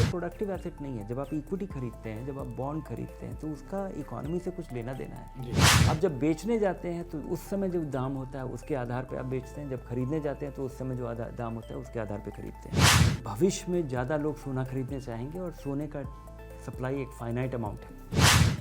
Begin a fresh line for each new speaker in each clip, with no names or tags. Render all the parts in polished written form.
Productive asset नहीं है। जब आप इक्विटी खरीदते हैं, जब आप बॉन्ड खरीदते हैं, तो उसका इकोनॉमी से कुछ लेना देना है। आप जब बेचने जाते हैं तो उस समय जो दाम होता है उसके आधार पर आप बेचते हैं, जब खरीदने जाते हैं तो उस समय जो दाम होता है उसके आधार पर खरीदते हैं। भविष्य में ज़्यादा लोग सोना खरीदने चाहेंगे और सोने का सप्लाई एक फाइनाइट अमाउंट है।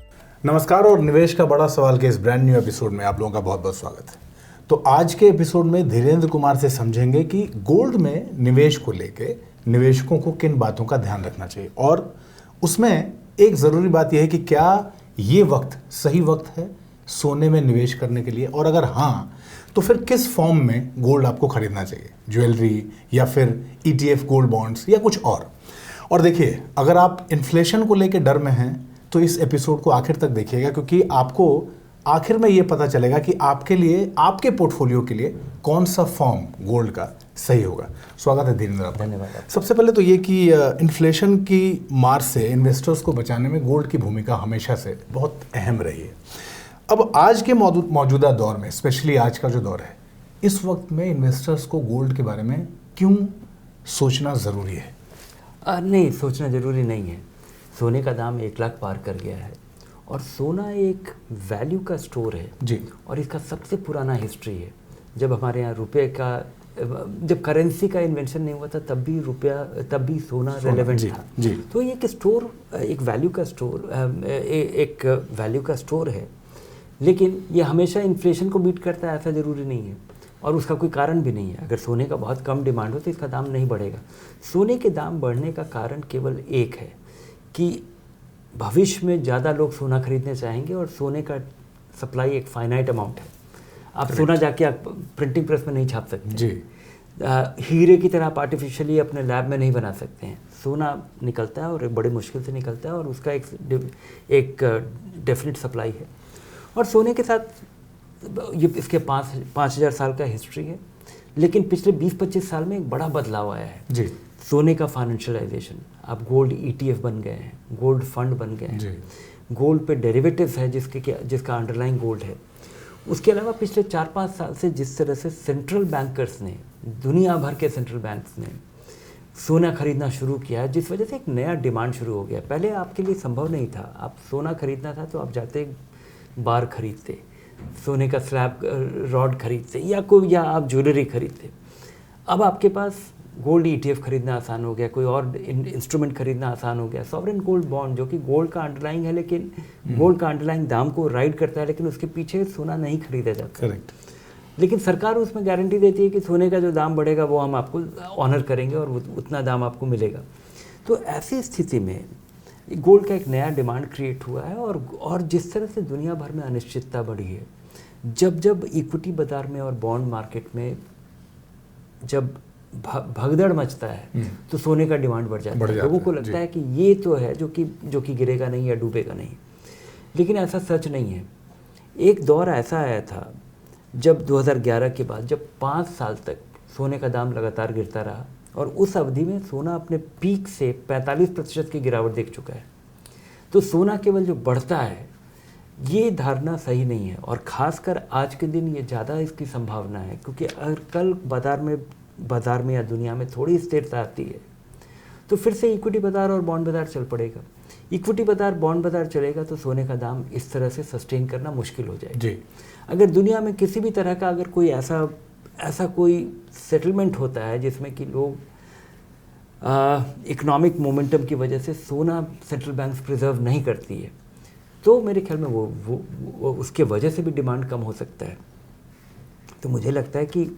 नमस्कार और निवेश का बड़ा सवाल के इस ब्रांड न्यू एपिसोड में आप लोगों का बहुत बहुत स्वागत है। तो आज के एपिसोड में धीरेन्द्र कुमार से समझेंगे कि गोल्ड में निवेश को लेके निवेशकों को किन बातों का ध्यान रखना चाहिए, और उसमें एक ज़रूरी बात यह है कि क्या ये वक्त सही वक्त है सोने में निवेश करने के लिए, और अगर हाँ तो फिर किस फॉर्म में गोल्ड आपको खरीदना चाहिए, ज्वेलरी या फिर ETF गोल्ड बॉन्ड्स या कुछ और देखिए, अगर आप इन्फ्लेशन को लेकर डर में हैं तो इस एपिसोड को आखिर तक देखिएगा, क्योंकि आपको आखिर में ये पता चलेगा कि आपके लिए, आपके पोर्टफोलियो के लिए कौन सा फॉर्म गोल्ड का सही होगा। स्वागत है धीरेन्द्र आपका।
धन्यवाद।
सबसे पहले तो ये कि इन्फ्लेशन की मार से इन्वेस्टर्स को बचाने में गोल्ड की भूमिका हमेशा से बहुत अहम रही है। अब आज के मौजूदा दौर में, स्पेशली आज का जो दौर है, इस वक्त में इन्वेस्टर्स को गोल्ड के बारे में क्यों सोचना ज़रूरी है?
नहीं, सोचना ज़रूरी नहीं है। सोने का दाम 1 लाख पार कर गया है और सोना एक वैल्यू का स्टोर है
जी,
और इसका सबसे पुराना हिस्ट्री है। जब हमारे यहाँ रुपये का, जब करेंसी का इन्वेंशन नहीं हुआ था तब भी सोना रेलेवेंट था
जी।
तो ये एक स्टोर, एक वैल्यू का स्टोर, एक वैल्यू का स्टोर है। लेकिन ये हमेशा इन्फ्लेशन को बीट करता है ऐसा ज़रूरी नहीं है, और उसका कोई कारण भी नहीं है। अगर सोने का बहुत कम डिमांड हो तो इसका दाम नहीं बढ़ेगा। सोने के दाम बढ़ने का कारण केवल एक है कि भविष्य में ज़्यादा लोग सोना खरीदने चाहेंगे और सोने का सप्लाई एक फाइनाइट अमाउंट है। आप सोना जाके आप प्रिंटिंग प्रेस में नहीं छाप सकते
जी।
हीरे की तरह आप आर्टिफिशियली अपने लैब में नहीं बना सकते हैं। सोना निकलता है और बड़ी मुश्किल से निकलता है और उसका एक डेफिनेट सप्लाई है। और सोने के साथ ये इसके 5,000 साल का हिस्ट्री है, लेकिन पिछले 20-25 साल में एक बड़ा बदलाव आया है
जी।
सोने का फाइनेंशियलाइजेशन। आप गोल्ड ETF बन गए हैं, गोल्ड फंड बन गए हैं, गोल्ड पे डेरिवेटिव्स है जिसका अंडरलाइंग गोल्ड है। उसके अलावा पिछले 4-5 साल से जिस तरह से सेंट्रल बैंकर्स ने, दुनिया भर के सेंट्रल बैंक्स ने सोना खरीदना शुरू किया है, जिस वजह से एक नया डिमांड शुरू हो गया। पहले आपके लिए संभव नहीं था। आप सोना खरीदना था तो आप जाते बार खरीदते, सोने का स्लैब रॉड खरीदते या आप ज्वेलरी खरीदते। अब आपके पास गोल्ड ETF खरीदना आसान हो गया, कोई और इंस्ट्रूमेंट खरीदना आसान हो गया। सॉवरेन गोल्ड बॉन्ड, जो कि गोल्ड का अंडरलाइंग है, लेकिन गोल्ड का अंडरलाइंग दाम को राइड करता है, लेकिन उसके पीछे सोना नहीं खरीदा जाता।
करेक्ट।
लेकिन सरकार उसमें गारंटी देती है कि सोने का जो दाम बढ़ेगा वो हम आपको ऑनर करेंगे और उतना दाम आपको मिलेगा। तो ऐसी स्थिति में गोल्ड का एक नया डिमांड क्रिएट हुआ है और जिस तरह से दुनिया भर में अनिश्चितता बढ़ी है, जब इक्विटी बाजार में और बॉन्ड मार्केट में जब भगदड़ मचता है तो सोने का डिमांड बढ़ जाता है। लोगों को लगता है कि ये तो है जो कि गिरेगा नहीं या डूबेगा नहीं, लेकिन ऐसा सच नहीं है। एक दौर ऐसा आया था जब 2011 के बाद, जब 5 साल तक सोने का दाम लगातार गिरता रहा और उस अवधि में सोना अपने पीक से 45% की गिरावट देख चुका है। तो सोना केवल जो बढ़ता है, ये धारणा सही नहीं है, और ख़ासकर आज के दिन ये ज़्यादा इसकी संभावना है, क्योंकि अगर कल बाज़ार में या दुनिया में थोड़ी स्थिरता आती है तो फिर से इक्विटी बाज़ार और बॉन्ड बाज़ार चल पड़ेगा। इक्विटी बाज़ार, बॉन्ड बाज़ार चलेगा तो सोने का दाम इस तरह से सस्टेन करना मुश्किल हो जाएगा जी। अगर दुनिया में किसी भी तरह का अगर कोई ऐसा कोई सेटलमेंट होता है जिसमें कि लोग इकोनॉमिक मोमेंटम की वजह से सोना सेंट्रल बैंक्स प्रिजर्व नहीं करती है, तो मेरे ख्याल में वो उसके वजह से भी डिमांड कम हो सकता है। तो मुझे लगता है कि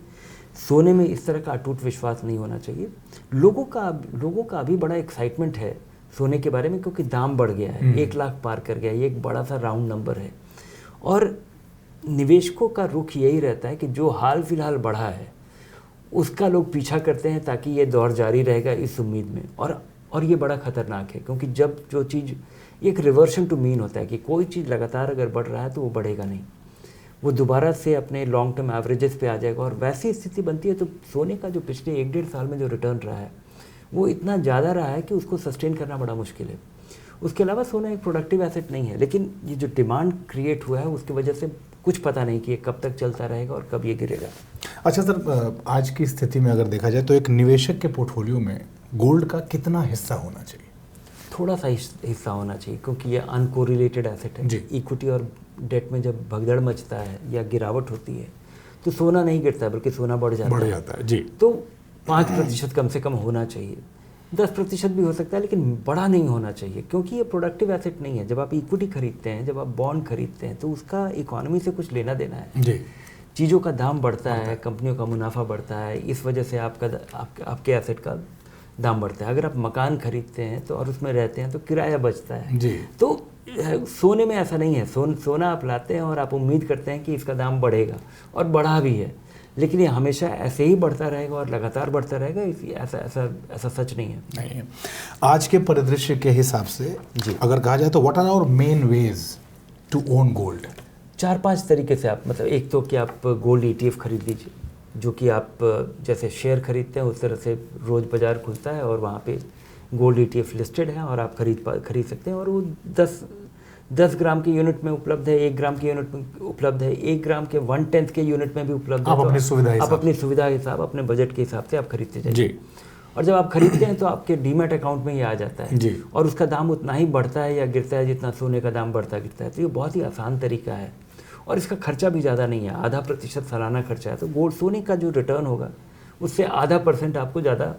सोने में इस तरह का अटूट विश्वास नहीं होना चाहिए। लोगों का अभी बड़ा एक्साइटमेंट है सोने के बारे में, क्योंकि दाम बढ़ गया है, 1 लाख पार कर गया है, ये एक बड़ा सा राउंड नंबर है। और निवेशकों का रुख यही रहता है कि जो हाल फिलहाल बढ़ा है उसका लोग पीछा करते हैं ताकि ये दौर जारी रहेगा इस उम्मीद में। और ये बड़ा ख़तरनाक है, क्योंकि जब जो चीज़, एक रिवर्शन टू मीन होता है कि कोई चीज़ लगातार अगर बढ़ रहा है तो वो बढ़ेगा नहीं, वो दोबारा से अपने लॉन्ग टर्म एवरेजेस पे आ जाएगा। और वैसी स्थिति बनती है तो सोने का जो पिछले 1-1.5 साल में जो रिटर्न रहा है वो इतना ज़्यादा रहा है कि उसको सस्टेन करना बड़ा मुश्किल है। उसके अलावा सोना एक प्रोडक्टिव एसेट नहीं है, लेकिन ये जो डिमांड क्रिएट हुआ है उसकी वजह से कुछ पता नहीं कि ये कब तक चलता रहेगा और कब ये गिरेगा।
अच्छा सर, आज की स्थिति में अगर देखा जाए तो एक निवेशक के पोर्टफोलियो में गोल्ड का कितना हिस्सा होना चाहिए?
थोड़ा सा हिस्सा होना चाहिए, क्योंकि ये अनकोरिलेटेड एसेट है। इक्विटी और डेट में जब भगदड़ मचता है या गिरावट होती है तो सोना नहीं गिरता है, बल्कि सोना बढ़ जाता है
जी।
तो 5% कम से कम होना चाहिए। 10% भी हो सकता है, लेकिन बड़ा नहीं होना चाहिए, क्योंकि ये प्रोडक्टिव एसेट नहीं है। जब आप इक्विटी खरीदते हैं, जब आप बॉन्ड खरीदते हैं, तो उसका इकोनॉमी से कुछ लेना देना है
जी।
चीज़ों का दाम बढ़ता है, कंपनियों का मुनाफा बढ़ता है, इस वजह से आपके एसेट का दाम बढ़ता है। अगर आप मकान खरीदते हैं तो और उसमें रहते हैं तो किराया बचता है
जी।
तो सोने में ऐसा नहीं है। सोना आप लाते हैं और आप उम्मीद करते हैं कि इसका दाम बढ़ेगा, और बढ़ा भी है, लेकिन ये हमेशा ऐसे ही बढ़ता रहेगा और लगातार बढ़ता रहेगा, ऐसा सच नहीं है।
आज के परिदृश्य के हिसाब से अगर कहा जाए तो what are our main ways to own gold?
4-5 तरीके से आप, मतलब एक तो कि आप गोल्ड ETF खरीद लीजिए, जो कि आप जैसे शेयर खरीदते हैं उस तरह से रोज़ बाज़ार खुलता है और वहाँ पे गोल्ड ETF लिस्टेड है और आप खरीद सकते हैं। और वो 10 ग्राम के यूनिट में उपलब्ध है, 1 ग्राम के यूनिट में उपलब्ध है, 1 ग्राम के 1/10 के यूनिट में भी उपलब्ध है।
आप अपनी सुविधा
हिसाब, अपने बजट के हिसाब से आप खरीदते जाइए। और जब आप खरीदते हैं तो आपके डीमैट अकाउंट में ही आ जाता है
जी।
और उसका दाम उतना ही बढ़ता है या गिरता है जितना सोने का दाम बढ़ता गिरता है। तो ये बहुत ही आसान तरीका है और इसका खर्चा भी ज़्यादा नहीं है, 0.5% सालाना खर्चा है। तो गोल्ड सोने का जो रिटर्न होगा उससे 0.5% आपको ज़्यादा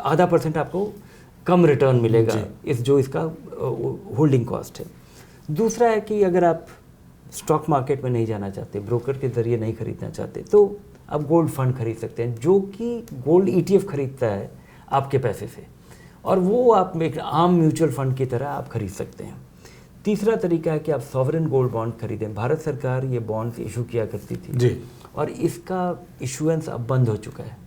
0.5% आपको कम रिटर्न मिलेगा इसका होल्डिंग कॉस्ट है। दूसरा है कि अगर आप स्टॉक मार्केट में नहीं जाना चाहते, ब्रोकर के ज़रिए नहीं खरीदना चाहते, तो आप गोल्ड फंड खरीद सकते हैं, जो कि गोल्ड ETF खरीदता है आपके पैसे से, और वो आप एक आम म्यूचुअल फंड की तरह आप खरीद सकते हैं। तीसरा तरीका है कि आप सॉवरेन गोल्ड बॉन्ड खरीदें। भारत सरकार ये बॉन्ड्स इशू किया करती थी
जी।
और इसका इशुएंस अब बंद हो चुका है।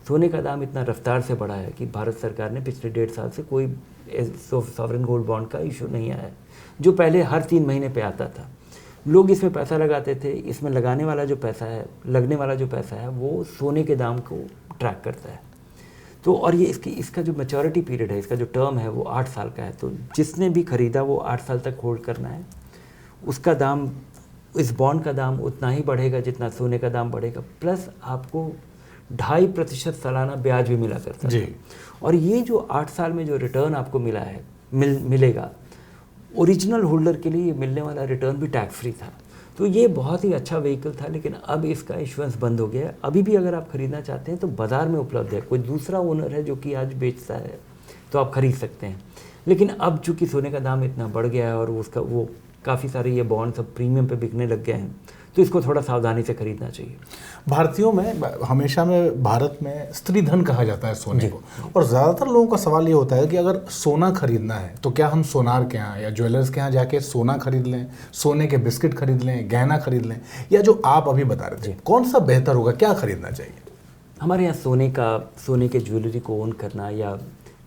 सोने का दाम इतना रफ्तार से बढ़ा है कि भारत सरकार ने पिछले 1.5 साल से कोई सॉवरेन गोल्ड बॉन्ड का इशू नहीं आया है, जो पहले हर 3 महीने पे आता था। लोग इसमें पैसा लगाते थे। इसमें लगने वाला जो पैसा है वो सोने के दाम को ट्रैक करता है। तो और ये इसका जो मैच्योरिटी पीरियड है, इसका जो टर्म है वो 8 साल का है। तो जिसने भी खरीदा वो 8 साल तक होल्ड करना है। उसका दाम, इस बॉन्ड का दाम उतना ही बढ़ेगा जितना सोने का दाम बढ़ेगा, प्लस आपको 2.5% सालाना ब्याज भी मिला करता है। और ये जो 8 साल में जो रिटर्न आपको मिला है मिलेगा, ओरिजिनल होल्डर के लिए ये मिलने वाला रिटर्न भी टैक्स फ्री था। तो ये बहुत ही अच्छा व्हीकल था, लेकिन अब इसका इश्यूएंस बंद हो गया है। अभी भी अगर आप खरीदना चाहते हैं तो बाज़ार में उपलब्ध है, कोई दूसरा ओनर है जो कि आज बेचता है तो आप खरीद सकते हैं। लेकिन अब चूँकि सोने का दाम इतना बढ़ गया है और उसका वो काफ़ी सारे ये बॉन्ड्स अब प्रीमियम पे बिकने लग गए हैं, तो इसको थोड़ा सावधानी से खरीदना चाहिए।
भारतीयों में हमेशा में भारत में स्त्री धन कहा जाता है सोने को, और ज़्यादातर लोगों का सवाल ये होता है कि अगर सोना खरीदना है तो क्या हम सोनार के यहाँ या ज्वेलर्स के यहाँ जाके सोना खरीद लें, सोने के बिस्किट खरीद लें, गहना खरीद लें, या जो आप अभी बता रहे थे कौन सा बेहतर होगा, क्या खरीदना चाहिए?
हमारे यहाँ सोने के ज्वेलरी को ओन करना या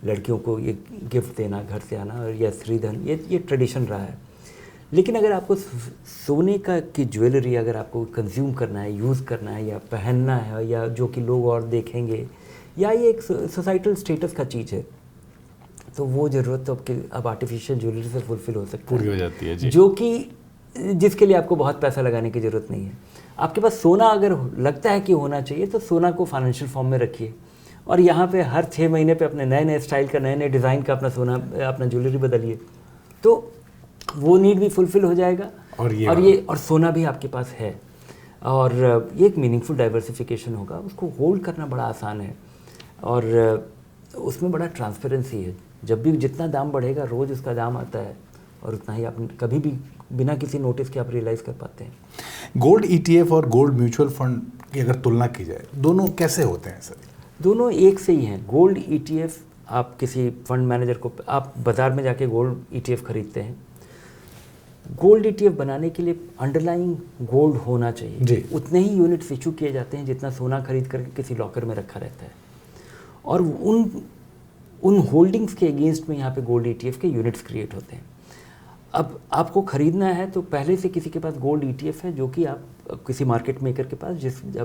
लड़कियों को ये गिफ्ट देना घर से आना, और या स्त्री धन, ये ट्रेडिशन रहा है। लेकिन अगर आपको सोने की ज्वेलरी अगर आपको कंज्यूम करना है, यूज़ करना है या पहनना है, या जो कि लोग और देखेंगे, या ये एक सोसाइटल स्टेटस का चीज़ है, तो वो ज़रूरत तो अब आर्टिफिशियल ज्वेलरी से फुलफिल हो सकती है,
पूरी हो जाती है जी।
जो कि जिसके लिए आपको बहुत पैसा लगाने की ज़रूरत नहीं है। आपके पास सोना अगर लगता है कि होना चाहिए तो सोना को फाइनेंशियल फॉर्म में रखिए, और यहाँ पे हर 6 महीने पे अपने नए स्टाइल का, नए डिज़ाइन का अपना ज्वेलरी बदलिए, तो वो नीड भी फुलफिल हो जाएगा। और सोना भी आपके पास है, और ये एक मीनिंगफुल डाइवर्सिफिकेशन होगा। उसको होल्ड करना बड़ा आसान है, और उसमें बड़ा ट्रांसपेरेंसी है। जब भी जितना दाम बढ़ेगा रोज़ उसका दाम आता है, और उतना ही आप कभी भी बिना किसी नोटिस के आप रियलाइज़ कर पाते हैं।
गोल्ड ETF और गोल्ड म्यूचुअल फंड की अगर तुलना की जाए, दोनों कैसे होते हैं सर?
दोनों एक से ही हैं। गोल्ड ETF आप किसी फंड मैनेजर को, आप बाज़ार में जाके गोल्ड ETF खरीदते हैं। गोल्ड ETF बनाने के लिए अंडरलाइंग गोल्ड होना चाहिए। उतने ही यूनिट्स इशू किए जाते हैं जितना सोना खरीद करके किसी लॉकर में रखा रहता है, और उन होल्डिंग्स के अगेंस्ट में यहाँ पे गोल्ड ETF के यूनिट्स क्रिएट होते हैं। अब आपको ख़रीदना है तो पहले से किसी के पास गोल्ड ETF है, जो कि आप किसी मार्केट मेकर के पास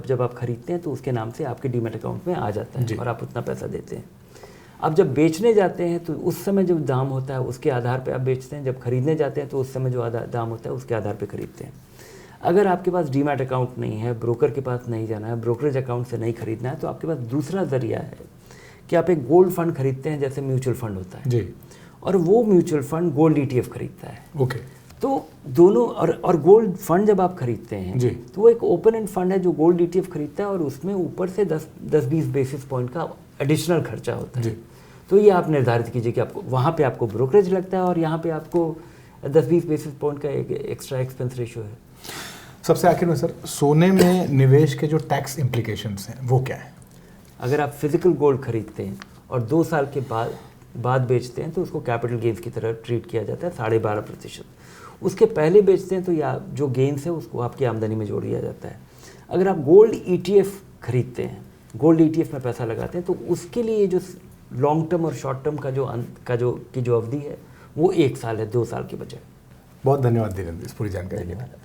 जब आप खरीदते हैं तो उसके नाम से आपके डीमैट अकाउंट में आ जाता है, और आप उतना पैसा देते हैं। अब जब बेचने जाते हैं तो उस समय जो दाम होता है उसके आधार पे आप बेचते हैं। जब खरीदने जाते हैं तो उस समय जो दाम होता है उसके आधार पे खरीदते हैं। अगर आपके पास डीमैट अकाउंट नहीं है, ब्रोकर के पास नहीं जाना है, ब्रोकरेज अकाउंट से नहीं खरीदना है, तो आपके पास दूसरा ज़रिया है कि आप एक गोल्ड फंड खरीदते हैं, जैसे म्यूचुअल फंड होता है
जी।
और वो म्यूचुअल फंड गोल्ड ETF खरीदता है।
ओके।
तो दोनों और गोल्ड फंड जब आप खरीदते हैं
जी।
तो वो एक ओपन एंड फंड है जो गोल्ड ETF खरीदता है और उसमें ऊपर से 10-20 बेसिस पॉइंट का एडिशनल खर्चा होता है।
जी।
तो ये आप निर्धारित कीजिए कि आपको वहाँ पे आपको ब्रोकरेज लगता है और यहाँ पे आपको 10-20 बेसिस पॉइंट का एक एक्स्ट्रा एक्सपेंस रेशियो है।
सबसे आखिर में सर, सोने में निवेश के जो टैक्स इम्प्लीकेशंस हैं वो क्या है?
अगर आप फिजिकल गोल्ड खरीदते हैं और 2 साल के बाद बेचते हैं तो उसको कैपिटल गेंस की तरह ट्रीट किया जाता है 12.5%। उसके पहले बेचते हैं तो या जो गेंस है उसको आपकी आमदनी में जोड़ दिया जाता है। अगर आप गोल्ड ETF खरीदते हैं, गोल्ड ETF में पैसा लगाते हैं, तो उसके लिए जो लॉन्ग टर्म और शॉर्ट टर्म का जो अवधि है वो 1 साल है, 2 साल की बजाय।
बहुत धन्यवाद धीरेन्द्र इस पूरी जानकारी के लिए।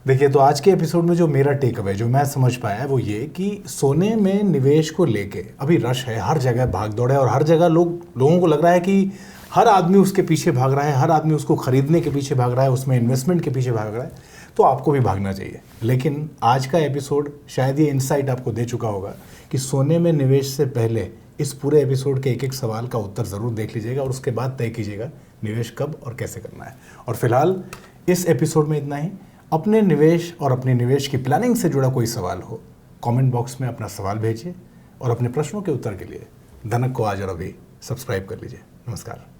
देखिए, तो आज के एपिसोड में जो मेरा टेक अवे जो मैं समझ पाया है वो ये कि सोने में निवेश को लेके अभी रश है, हर जगह भाग दौड़ है और हर जगह लोगों को लग रहा है कि हर आदमी उसके पीछे भाग रहा है, हर आदमी उसको खरीदने के पीछे भाग रहा है, उसमें इन्वेस्टमेंट के पीछे भाग रहा है, तो आपको भी भागना चाहिए। लेकिन आज का एपिसोड शायद ये इंसाइट आपको दे चुका होगा कि सोने में निवेश से पहले इस पूरे एपिसोड के एक सवाल का उत्तर ज़रूर देख लीजिएगा और उसके बाद तय कीजिएगा निवेश कब और कैसे करना है। और फिलहाल इस एपिसोड में इतना ही। अपने निवेश और अपने निवेश की प्लानिंग से जुड़ा कोई सवाल हो, कमेंट बॉक्स में अपना सवाल भेजिए और अपने प्रश्नों के उत्तर के लिए धनक को आज और अभी सब्सक्राइब कर लीजिए। नमस्कार।